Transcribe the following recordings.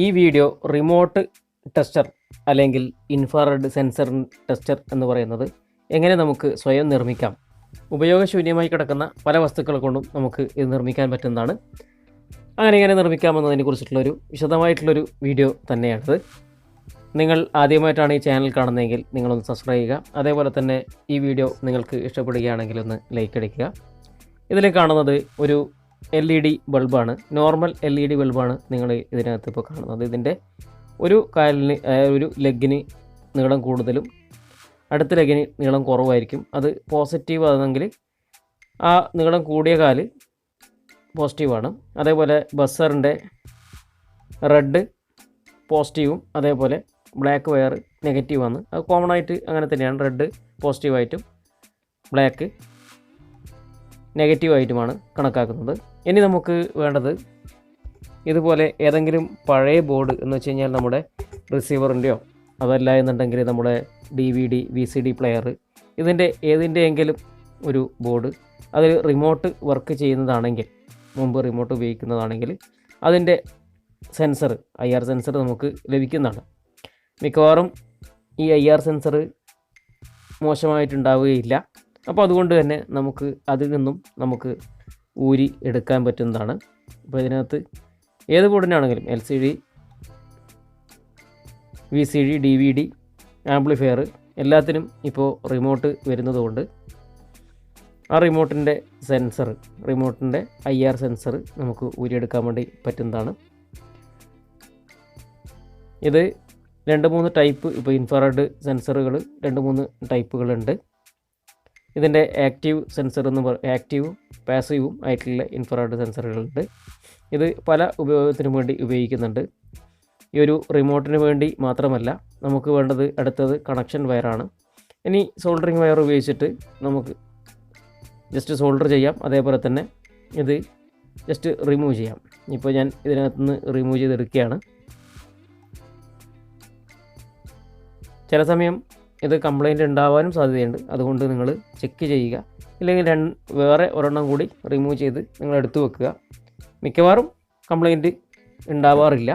ഈ video remote tester അല്ലെങ്കിൽ infrared sensor tester എന്ന് പറയുന്നത് എങ്ങനെ നമുക്ക് സ്വയം നിർമ്മിക്കാം. ഉപയോഗശൂന്യമായി കിടക്കുന്ന പല വസ്തുക്കൾ കൊണ്ടും നമുക്ക് ഇത് നിർമ്മിക്കാൻ പറ്റുന്നതാണ്. അങ്ങനെ നിർമ്മിക്കാമെന്നതിനെ കുറിച്ചിട്ടുള്ളൊരു വിശദമായിട്ടുള്ളൊരു വീഡിയോ തന്നെയാണിത്. നിങ്ങൾ ആദ്യമായിട്ടാണ് ഈ ചാനൽ കാണുന്നതെങ്കിൽ നിങ്ങളൊന്ന് സബ്സ്ക്രൈബ് ചെയ്യുക. അതേപോലെ തന്നെ ഈ വീഡിയോ നിങ്ങൾക്ക് ഇഷ്ടപ്പെടുകയാണെങ്കിൽ ഒന്ന് ലൈക്ക് അടിക്കുക. ഇതിൽ കാണുന്നത് ഒരു LED ബൾബാണ്. നോർമൽ LED ബൾബാണ് നിങ്ങൾ ഇതിനകത്ത് ഇപ്പോൾ കാണുന്നത്. ഇതിൻ്റെ ഒരു കാലിന് ഒരു ലെഗിന് നീളം കൂടുതലും അടുത്ത ലെഗിന് നീളം കുറവായിരിക്കും. അത് പോസിറ്റീവ് ആണെങ്കിൽ ആ നീളം കൂടിയ കാല് പോസിറ്റീവാണ്. അതേപോലെ ബസ്സറിൻ്റെ റെഡ് പോസിറ്റീവും അതേപോലെ ബ്ലാക്ക് വയർ നെഗറ്റീവാണ്. അത് കോമൺ ആയിട്ട് അങ്ങനെ തന്നെയാണ്. റെഡ് പോസിറ്റീവായിട്ടും ബ്ലാക്ക് നെഗറ്റീവായിട്ടുമാണ് കണക്കാക്കുന്നത്. ഇനി നമുക്ക് വേണ്ടത് ഇതുപോലെ ഏതെങ്കിലും പഴയ ബോർഡ് എന്ന് വെച്ച് കഴിഞ്ഞാൽ നമ്മുടെ റിസീവറിൻ്റെയോ അതല്ല എന്നുണ്ടെങ്കിൽ നമ്മുടെ DVD VCD പ്ലെയർ ഇതിൻ്റെ ഏതിൻ്റെയെങ്കിലും ഒരു ബോർഡ് അതിൽ റിമോട്ട് വർക്ക് ചെയ്യുന്നതാണെങ്കിൽ, മുമ്പ് റിമോട്ട് ഉപയോഗിക്കുന്നതാണെങ്കിൽ അതിൻ്റെ സെൻസർ IR സെൻസർ നമുക്ക് ലഭിക്കുന്നതാണ്. മിക്കവാറും ഈ IR സെൻസർ മോശമായിട്ടുണ്ടാവുകയില്ല. അപ്പോൾ അതുകൊണ്ട് തന്നെ നമുക്ക് അതിൽ നിന്നും നമുക്ക് ഊരി എടുക്കാൻ പറ്റുന്നതാണ്. അപ്പോൾ ഇതിനകത്ത് ഏത് ബോർഡിനാണെങ്കിലും LCD VCD DVD ആംപ്ലിഫയർ എല്ലാത്തിനും ഇപ്പോൾ റിമോട്ട് വരുന്നതുകൊണ്ട് ആ റിമോട്ടിൻ്റെ സെൻസർ, റിമോട്ടിൻ്റെ IR സെൻസർ നമുക്ക് ഊരിയെടുക്കാൻ വേണ്ടി പറ്റുന്നതാണ്. ഇത് 2-3 ടൈപ്പ്, ഇപ്പോൾ ഇൻഫ്രാറെഡ് സെൻസറുകൾ 2-3 ടൈപ്പുകളുണ്ട്. ഇതിൻ്റെ ആക്റ്റീവ് സെൻസർ എന്ന് ആക്റ്റീവും പാസീവും ആയിട്ടുള്ള ഇൻഫ്രാറെഡ് സെൻസറുകളുണ്ട്. ഇത് പല ഉപയോഗത്തിനും വേണ്ടി ഉപയോഗിക്കുന്നുണ്ട്. ഈ ഒരു റിമോട്ടിന് വേണ്ടി മാത്രമല്ല, നമുക്ക് വേണ്ടത് അടുത്തത് കണക്ഷൻ വയറാണ്. ഇനി സോൾഡറിങ് വയർ ഉപയോഗിച്ചിട്ട് നമുക്ക് ജസ്റ്റ് സോൾഡർ ചെയ്യാം. അതേപോലെ തന്നെ ഇത് ജസ്റ്റ് റിമൂവ് ചെയ്യാം. ഇപ്പോൾ ഞാൻ ഇതിനകത്തുനിന്ന് റിമൂവ് ചെയ്തെടുക്കുകയാണ്. ചില സമയം ഇത് കംപ്ലൈൻറ്റ് ഉണ്ടാവാനും സാധ്യതയുണ്ട്. അതുകൊണ്ട് നിങ്ങൾ ചെക്ക് ചെയ്യുക. ഇല്ലെങ്കിൽ വേറെ ഒരെണ്ണം കൂടി റിമൂവ് ചെയ്ത് നിങ്ങൾ എടുത്തു വെക്കുക. മിക്കവാറും കംപ്ലൈൻറ്റ് ഉണ്ടാവാറില്ല.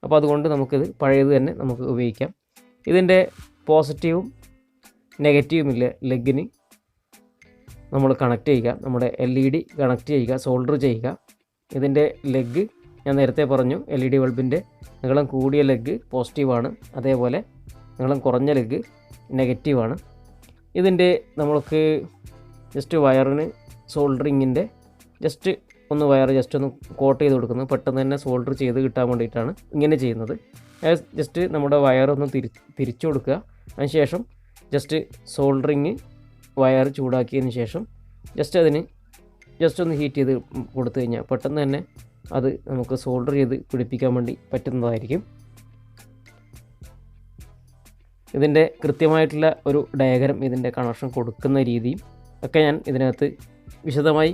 അപ്പോൾ അതുകൊണ്ട് നമുക്കിത് പഴയത് തന്നെ നമുക്ക് ഉപയോഗിക്കാം. ഇതിൻ്റെ പോസിറ്റീവും നെഗറ്റീവുമില്ല ലെഗിന് നമ്മൾ കണക്ട് ചെയ്യുക. നമ്മുടെ LED കണക്ട് ചെയ്യുക, സോൾഡർ ചെയ്യുക. ഇതിൻ്റെ ലെഗ് ഞാൻ നേരത്തെ പറഞ്ഞു, LED ബൾബിൻ്റെ നീളം കൂടിയ ലെഗ് പോസിറ്റീവാണ്, അതേപോലെ നീളം കുറഞ്ഞ ലെഗ് നെഗറ്റീവാണ്. ഇതിൻ്റെ നമ്മൾക്ക് ജസ്റ്റ് വയറിന് സോൾഡറിങ്ങിൻ്റെ ജസ്റ്റ് ഒന്ന് വയർ ജസ്റ്റ് ഒന്ന് കോട്ട് ചെയ്ത് കൊടുക്കുന്നത്, പെട്ടെന്ന് തന്നെ സോൾഡർ ചെയ്ത് കിട്ടാൻ വേണ്ടിയിട്ടാണ് ഇങ്ങനെ ചെയ്യുന്നത്. ജസ്റ്റ് നമ്മുടെ വയറൊന്ന് തിരിച്ചു കൊടുക്കുക. അതിനുശേഷം ജസ്റ്റ് സോൾഡറിങ് വയർ ചൂടാക്കിയതിന് ശേഷം അതിന് ജസ്റ്റ് ഒന്ന് ഹീറ്റ് ചെയ്ത് കൊടുത്തു കഴിഞ്ഞാൽ പെട്ടെന്ന് തന്നെ അത് നമുക്ക് സോൾഡർ ചെയ്ത് പിടിപ്പിക്കാൻ വേണ്ടി പറ്റുന്നതായിരിക്കും. ഇതിൻ്റെ കൃത്യമായിട്ടുള്ള ഒരു ഡയഗ്രം, ഇതിൻ്റെ കണക്ഷൻ കൊടുക്കുന്ന രീതിയും ഒക്കെ ഞാൻ ഇതിനകത്ത് വിശദമായി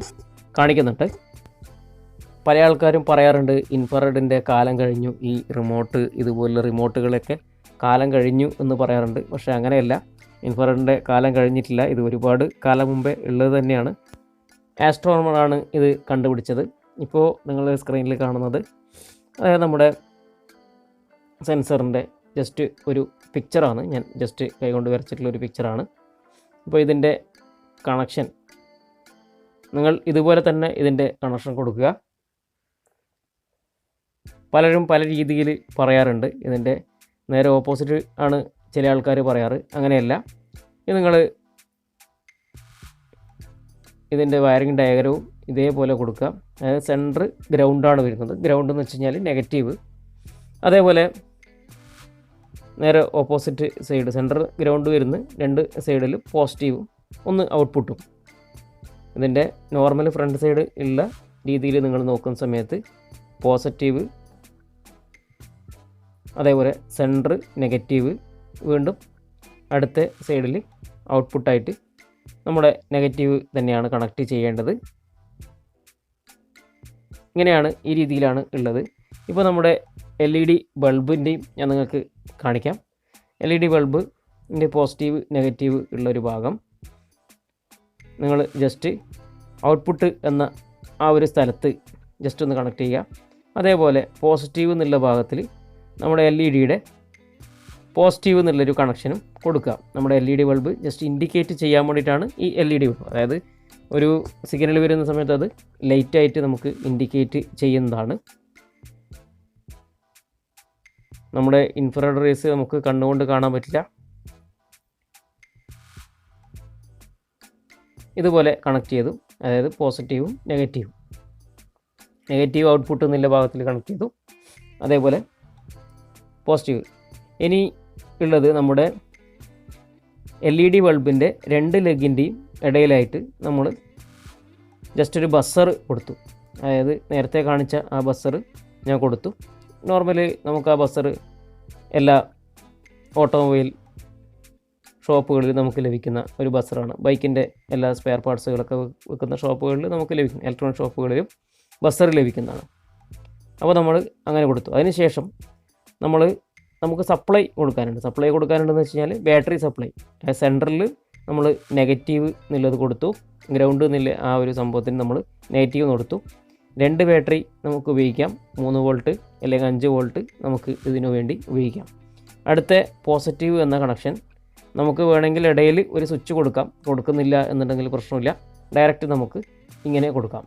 കാണിക്കുന്നുണ്ട്. പല ആൾക്കാരും പറയാറുണ്ട് ഇൻഫ്രാറെഡിൻ്റെ കാലം കഴിഞ്ഞു, ഈ റിമോട്ട് ഇതുപോലുള്ള റിമോട്ടുകളൊക്കെ കാലം കഴിഞ്ഞു എന്ന് പറയാറുണ്ട്. പക്ഷേ അങ്ങനെയല്ല, ഇൻഫ്രാറെഡിൻ്റെ കാലം കഴിഞ്ഞിട്ടില്ല. ഇത് ഒരുപാട് കാലം മുമ്പേ ഉള്ളത് തന്നെയാണ്. ആസ്ട്രോണമറാണ് ഇത് കണ്ടുപിടിച്ചത്. ഇപ്പോൾ നിങ്ങൾ സ്ക്രീനിൽ കാണുന്നത് അതായത് നമ്മുടെ സെൻസറിൻ്റെ ജസ്റ്റ് ഒരു പിക്ചറാണ്. ഞാൻ ജസ്റ്റ് കൈകൊണ്ട് വരച്ചിട്ടുള്ളൊരു പിക്ചറാണ്. അപ്പോൾ ഇതിൻ്റെ കണക്ഷൻ നിങ്ങൾ ഇതുപോലെ തന്നെ ഇതിൻ്റെ കണക്ഷൻ കൊടുക്കുക. പലരും പല രീതിയിൽ പറയാറുണ്ട്. ഇതിൻ്റെ നേരെ ഓപ്പോസിറ്റ് ആണ് ചില ആൾക്കാർ പറയാറ്. അങ്ങനെയല്ല, ഇത് നിങ്ങൾ ഇതിൻ്റെ വയറിംഗ് ഡയഗ്രവും ഇതേപോലെ കൊടുക്കുക. അതായത് സെൻറ്റർ ഗ്രൗണ്ടാണ് വരുന്നത്. ഗ്രൗണ്ട് എന്ന് വെച്ച് കഴിഞ്ഞാൽ നെഗറ്റീവ്, അതേപോലെ നേരെ ഓപ്പോസിറ്റ് സൈഡ് സെൻറ്റർ ഗ്രൗണ്ട് വരുന്ന 2 സൈഡിൽ പോസിറ്റീവും ഒന്ന് ഔട്ട്പുട്ടും. ഇതിൻ്റെ നോർമൽ ഫ്രണ്ട് സൈഡ് ഉള്ള രീതിയിൽ നിങ്ങൾ നോക്കുന്ന സമയത്ത് പോസിറ്റീവ്, അതേപോലെ സെൻറ്റർ നെഗറ്റീവ്, വീണ്ടും അടുത്ത സൈഡിൽ ഔട്ട്പുട്ടായിട്ട് നമ്മുടെ നെഗറ്റീവ് തന്നെയാണ് കണക്ട് ചെയ്യേണ്ടത്. ഇങ്ങനെയാണ്, ഈ രീതിയിലാണ് ഉള്ളത്. ഇപ്പോൾ നമ്മുടെ LED ബൾബിൻ്റെയും ഞാൻ നിങ്ങൾക്ക് കാണിക്കാം. LED ബൾബിൻ്റെ പോസിറ്റീവ് നെഗറ്റീവ് ഉള്ളൊരു ഭാഗം നിങ്ങൾ ജസ്റ്റ് ഔട്ട്പുട്ട് എന്ന ആ ഒരു സ്ഥലത്ത് ജസ്റ്റ് ഒന്ന് കണക്ട് ചെയ്യുക. അതേപോലെ പോസിറ്റീവ് എന്നുള്ള ഭാഗത്തിൽ നമ്മുടെ LED-യുടെ പോസിറ്റീവ് എന്നുള്ളൊരു കണക്ഷനും കൊടുക്കുക. നമ്മുടെ LED ബൾബ് ജസ്റ്റ് ഇൻഡിക്കേറ്റ് ചെയ്യാൻ വേണ്ടിയിട്ടാണ് ഈ LED ബൾബ്. അതായത് ഒരു സിഗ്നൽ വരുന്ന സമയത്ത് അത് ലൈറ്റായിട്ട് നമുക്ക് ഇൻഡിക്കേറ്റ് ചെയ്യുന്നതാണ്. നമ്മുടെ ഇൻഫ്രാറെഡ് റേസ് നമുക്ക് കണ്ണുകൊണ്ട് കാണാൻ പറ്റില്ല. ഇതുപോലെ കണക്ട് ചെയ്തു. അതായത് പോസിറ്റീവും നെഗറ്റീവ് ഔട്ട്പുട്ട് എന്നുള്ള ഭാഗത്തിൽ കണക്ട് ചെയ്തു. അതേപോലെ പോസിറ്റീവ്. ഇനി ഉള്ളത് നമ്മുടെ LED ബൾബിൻ്റെ 2 ലെഗിൻ്റെയും ഇടയിലായിട്ട് നമ്മൾ ജസ്റ്റ് ഒരു ബസ്സർ കൊടുത്തു. അതായത് നേരത്തെ കാണിച്ച ആ ബസ്സർ ഞാൻ കൊടുത്തു. നോർമലി നമുക്ക് ആ ബസ്സർ എല്ലാ ഓട്ടോമൊബൈൽ ഷോപ്പുകളിൽ നമുക്ക് ലഭിക്കുന്ന ഒരു ബസ്സറാണ്. ബൈക്കിൻ്റെ എല്ലാ സ്പെയർ പാർട്സുകളൊക്കെ വെക്കുന്ന ഷോപ്പുകളിൽ നമുക്ക് ലഭിക്കും. ഇലക്ട്രോണിക് ഷോപ്പുകളിലും ബസ്സർ ലഭിക്കുന്നതാണ്. അപ്പോൾ നമ്മൾ അങ്ങനെ കൊടുത്തു. അതിനുശേഷം നമുക്ക് സപ്ലൈ കൊടുക്കാനുണ്ടെന്ന് വെച്ച് കഴിഞ്ഞാൽ ബാറ്ററി സപ്ലൈ. സെൻറ്ററിൽ നമ്മൾ നെഗറ്റീവ് എന്നുള്ളത് കൊടുത്തു. ഗ്രൗണ്ട് എന്നുള്ള ആ ഒരു സംഭവത്തിന് നമ്മൾ നെഗറ്റീവ് കൊടുത്തു. 2 ബാറ്ററി നമുക്ക് ഉപയോഗിക്കാം. 3 വോൾട്ട് അല്ലെങ്കിൽ 5 വോൾട്ട് നമുക്ക് ഇതിനു വേണ്ടി ഉപയോഗിക്കാം. അടുത്ത പോസിറ്റീവ് എന്ന കണക്ഷൻ നമുക്ക് വേണമെങ്കിൽ ഇടയിൽ ഒരു സ്വിച്ച് കൊടുക്കുന്നില്ല എന്നുണ്ടെങ്കിൽ പ്രശ്നമില്ല. ഡയറക്റ്റ് നമുക്ക് ഇങ്ങനെ കൊടുക്കാം.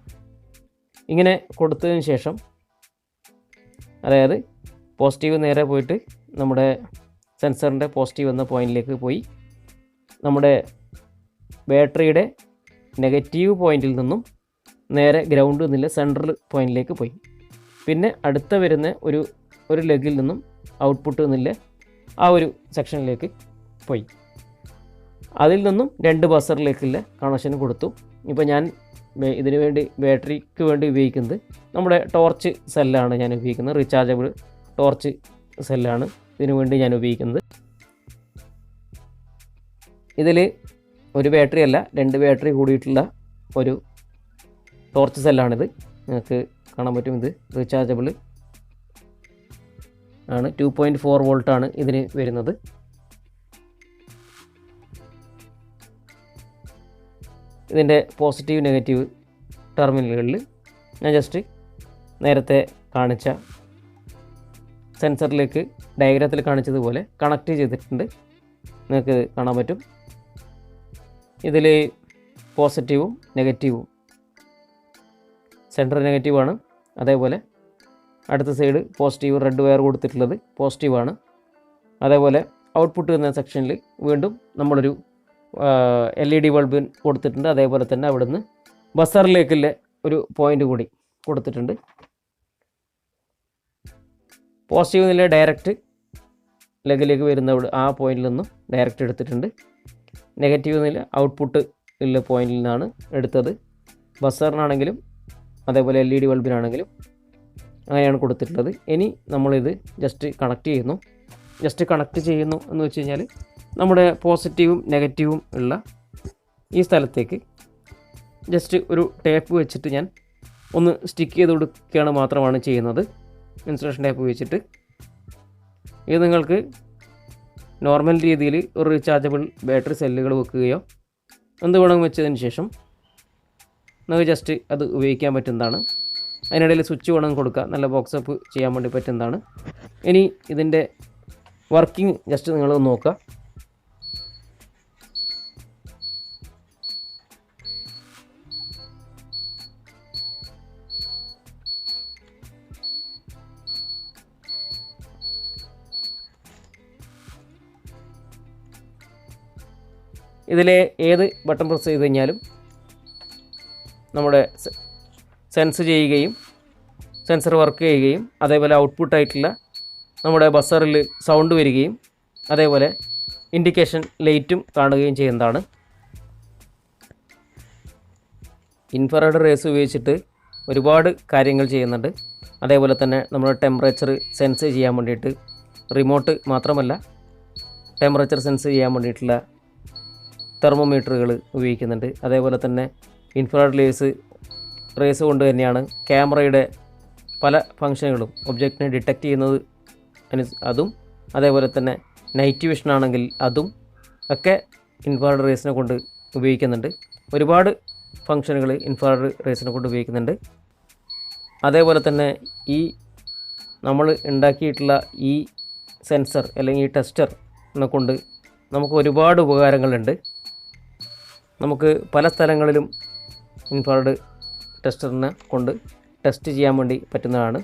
ഇങ്ങനെ കൊടുത്തതിന് ശേഷം അതായത് പോസിറ്റീവ് നേരെ പോയിട്ട് നമ്മുടെ സെൻസറിൻ്റെ പോസിറ്റീവ് എന്ന പോയിന്റിലേക്ക് പോയി നമ്മുടെ ബാറ്ററിയുടെ നെഗറ്റീവ് പോയിന്റിൽ നിന്നും നേരെ ഗ്രൗണ്ട് എന്നുള്ള സെൻട്രൽ പോയിന്റിലേക്ക് പോയി. പിന്നെ അടുത്ത വരുന്ന ഒരു ലെഗിൽ നിന്നും ഔട്ട്പുട്ട് എന്നുള്ള ആ ഒരു സെക്ഷനിലേക്ക് പോയി. അതിൽ നിന്നും 2 ബസറിലേക്കുള്ള കണക്ഷൻ കൊടുത്തു. ഇപ്പോൾ ഞാൻ ഇതിനു വേണ്ടി ബാറ്ററിക്ക് വേണ്ടി ഉപയോഗിക്കുന്നത് നമ്മുടെ ടോർച്ച് സെല്ലാണ് ഞാൻ ഉപയോഗിക്കുന്നത്. റീചാർജബിൾ ടോർച്ച് സെല്ലാണ് ഇതിനു വേണ്ടി ഞാൻ ഉപയോഗിക്കുന്നത്. ഇതിൽ ഒരു ബാറ്ററി അല്ല, 2 ബാറ്ററി കൂടിയിട്ടുള്ള ഒരു ടോർച്ച് സെല്ലാണിത്. നിങ്ങൾക്ക് കാണാൻ പറ്റും. ഇത് റീചാർജബിൾ ആണ്. 2.4 വോൾട്ടാണ് ഇതിന് വരുന്നത്. ഇതിൻ്റെ പോസിറ്റീവ് നെഗറ്റീവ് ടെർമിനലുകളിൽ ഞാൻ ജസ്റ്റ് നേരത്തെ കാണിച്ച സെൻസറിലേക്ക് ഡയഗ്രത്തിൽ കാണിച്ചതുപോലെ കണക്ട് ചെയ്തിട്ടുണ്ട്. നിങ്ങൾക്ക് കാണാൻ പറ്റും. ഇതിൽ പോസിറ്റീവും നെഗറ്റീവും സെൻറ്റർ നെഗറ്റീവാണ്. അതേപോലെ അടുത്ത സൈഡ് പോസിറ്റീവ് റെഡ് വയർ കൊടുത്തിട്ടുള്ളത് പോസിറ്റീവാണ്. അതേപോലെ ഔട്ട്പുട്ട് എന്ന സെക്ഷനിൽ വീണ്ടും നമ്മളൊരു LED ബൾബ് കൊടുത്തിട്ടുണ്ട്. അതേപോലെ തന്നെ അവിടുന്ന് ബസറിലേക്കുള്ള ഒരു പോയിൻ്റ് കൂടി കൊടുത്തിട്ടുണ്ട്. പോസിറ്റീവ് നില ഡയറക്റ്റ് ലെഗിലേക്ക് വരുന്ന ആ പോയിന്റിൽ നിന്നും ഡയറക്റ്റ് എടുത്തിട്ടുണ്ട്. നെഗറ്റീവ് നില ഔട്ട്പുട്ട് ഉള്ള പോയിന്റിൽ നിന്നാണ് എടുത്തത്. ബസറിനാണെങ്കിലും അതേപോലെ LED ബൾബിനാണെങ്കിലും അങ്ങനെയാണ് കൊടുത്തിട്ടുള്ളത്. ഇനി നമ്മളിത് ജസ്റ്റ് കണക്ട് ചെയ്യുന്നു എന്ന് വെച്ച് കഴിഞ്ഞാൽ നമ്മുടെ പോസിറ്റീവും നെഗറ്റീവും ഉള്ള ഈ സ്ഥലത്തേക്ക് ജസ്റ്റ് ഒരു ടേപ്പ് വെച്ചിട്ട് ഞാൻ ഒന്ന് സ്റ്റിക്ക് ചെയ്ത് കൊടുക്കുകയാണ് മാത്രമാണ് ചെയ്യുന്നത്. ഇൻസുലേഷൻ ടേപ്പ് വെച്ചിട്ട്. ഇത് നിങ്ങൾക്ക് നോർമൽ രീതിയിൽ ഒരു റീചാർജബിൾ ബാറ്ററി സെല്ലുകൾ വെക്കുകയോ എന്ത് വേണമെങ്കിൽ വെച്ചതിന് ശേഷം നമുക്ക് ജസ്റ്റ് അത് ഉപയോഗിക്കാൻ പറ്റുന്നതാണ്. അതിനിടയിൽ സ്വിച്ച് വേണമെങ്കിൽ കൊടുക്കുക. നല്ല ബോക്സ് അപ്പ് ചെയ്യാൻ വേണ്ടി പറ്റുന്നതാണ്. ഇനി ഇതിൻ്റെ വർക്കിംഗ് ജസ്റ്റ് നിങ്ങൾ നോക്കുക. ഇതിലെ ഏത് ബട്ടൺ പ്രസ് ചെയ്ത് കഴിഞ്ഞാലും നമ്മുടെ സെൻസ് ചെയ്യുകയും സെൻസർ വർക്ക് ചെയ്യുകയും അതേപോലെ ഔട്ട്പുട്ടായിട്ടുള്ള നമ്മുടെ ബസറിൽ സൗണ്ട് വരികയും അതേപോലെ ഇൻഡിക്കേഷൻ ലൈറ്റും കാണുകയും ചെയ്യുന്നതാണ്. ഇൻഫ്രാറെഡ് റേസ് ഉപയോഗിച്ചിട്ട് ഒരുപാട് കാര്യങ്ങൾ ചെയ്യുന്നുണ്ട്. അതേപോലെ തന്നെ നമ്മുടെ ടെമ്പറേച്ചർ സെൻസ് ചെയ്യാൻ വേണ്ടിയിട്ട് റിമോട്ട് മാത്രമല്ല, ടെമ്പറേച്ചർ സെൻസ് ചെയ്യാൻ വേണ്ടിയിട്ടുള്ള തെർമോമീറ്ററുകൾ ഉപയോഗിക്കുന്നുണ്ട്. അതേപോലെ തന്നെ ഇൻഫ്രാറെഡ് റേസ് കൊണ്ട് തന്നെയാണ് ക്യാമറയുടെ പല ഫങ്ഷനുകളും ഒബ്ജക്റ്റിനെ ഡിറ്റക്റ്റ് ചെയ്യുന്നത്. അതും അതേപോലെ തന്നെ നൈറ്റ് വിഷൻ ആണെങ്കിൽ അതും ഒക്കെ ഇൻഫ്രാറെഡ് റേസിനെ കൊണ്ട് ഉപയോഗിക്കുന്നുണ്ട്. ഒരുപാട് ഫങ്ഷനുകൾ ഇൻഫ്രാറെഡ് റേസിനെ കൊണ്ട് ഉപയോഗിക്കുന്നുണ്ട്. അതേപോലെ തന്നെ ഈ നമ്മൾ ഉണ്ടാക്കിയിട്ടുള്ള ഈ സെൻസർ അല്ലെങ്കിൽ ഈ ടെസ്റ്ററിനെ കൊണ്ട് നമുക്ക് ഒരുപാട് ഉപകാരങ്ങളുണ്ട്. നമുക്ക് പല സ്ഥലങ്ങളിലും ഇൻഫ്രാറെഡ് ടെസ്റ്ററിനെ കൊണ്ട് ടെസ്റ്റ് ചെയ്യാൻ വേണ്ടി പറ്റുന്നതാണ്.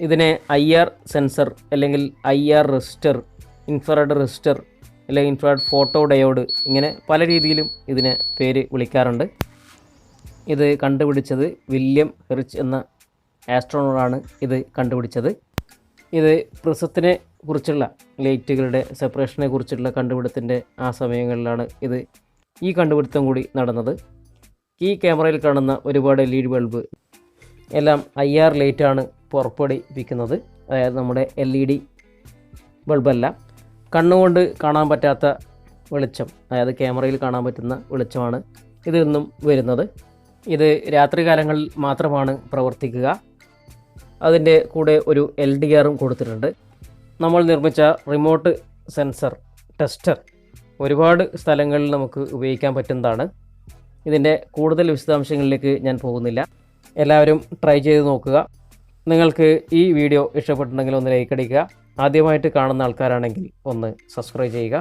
ഇതിനെ IR സെൻസർ അല്ലെങ്കിൽ IR റെസിസ്റ്റർ, ഇൻഫ്രാറെഡ് റെസിസ്റ്റർ അല്ലെങ്കിൽ ഇൻഫ്രാറെഡ് ഫോട്ടോ ഡയോഡ്, ഇങ്ങനെ പല രീതിയിലും ഇതിനെ പേര് വിളിക്കാറുണ്ട്. ഇത് കണ്ടുപിടിച്ചത് വില്യം ഹെറിച്ച് എന്ന ആസ്ട്രോണറാണ് ഇത് കണ്ടുപിടിച്ചത്. ഇത് പ്രിസത്തിനെ കുറിച്ചുള്ള ലൈറ്റുകളുടെ സെപ്പറേഷനെ കുറിച്ചുള്ള കണ്ടുപിടുത്തത്തിൻ്റെ ആ സമയങ്ങളിലാണ് ഈ കണ്ടുപിടുത്തം കൂടി നടന്നത്. ഈ ക്യാമറയിൽ കാണുന്ന ഒരുപാട് LED ബൾബ് എല്ലാം IR ലൈറ്റാണ് പുറപ്പെടുവിക്കുന്നത്. അതായത് നമ്മുടെ LED ബൾബല്ല, കണ്ണുകൊണ്ട് കാണാൻ പറ്റാത്ത വെളിച്ചം, അതായത് ക്യാമറയിൽ കാണാൻ പറ്റുന്ന വെളിച്ചമാണ് ഇതിൽ നിന്നും വരുന്നത്. ഇത് രാത്രികാലങ്ങളിൽ മാത്രമാണ് പ്രവർത്തിക്കുക. അതിൻ്റെ കൂടെ ഒരു LDRും കൊടുത്തിട്ടുണ്ട്. നമ്മൾ നിർമ്മിച്ച റിമോട്ട് സെൻസർ ടെസ്റ്റർ ഒരുപാട് സ്ഥലങ്ങളിൽ നമുക്ക് ഉപയോഗിക്കാൻ പറ്റുന്നതാണ്. ഇതിൻ്റെ കൂടുതൽ വിശദാംശങ്ങളിലേക്ക് ഞാൻ പോകുന്നില്ല. എല്ലാവരും ട്രൈ ചെയ്ത് നോക്കുക. നിങ്ങൾക്ക് ഈ വീഡിയോ ഇഷ്ടപ്പെട്ടിട്ടുണ്ടെങ്കിൽ ഒന്ന് ലൈക്ക് അടിക്കുക. ആദ്യമായിട്ട് കാണുന്ന ആൾക്കാരാണെങ്കിൽ ഒന്ന് സബ്സ്ക്രൈബ് ചെയ്യുക.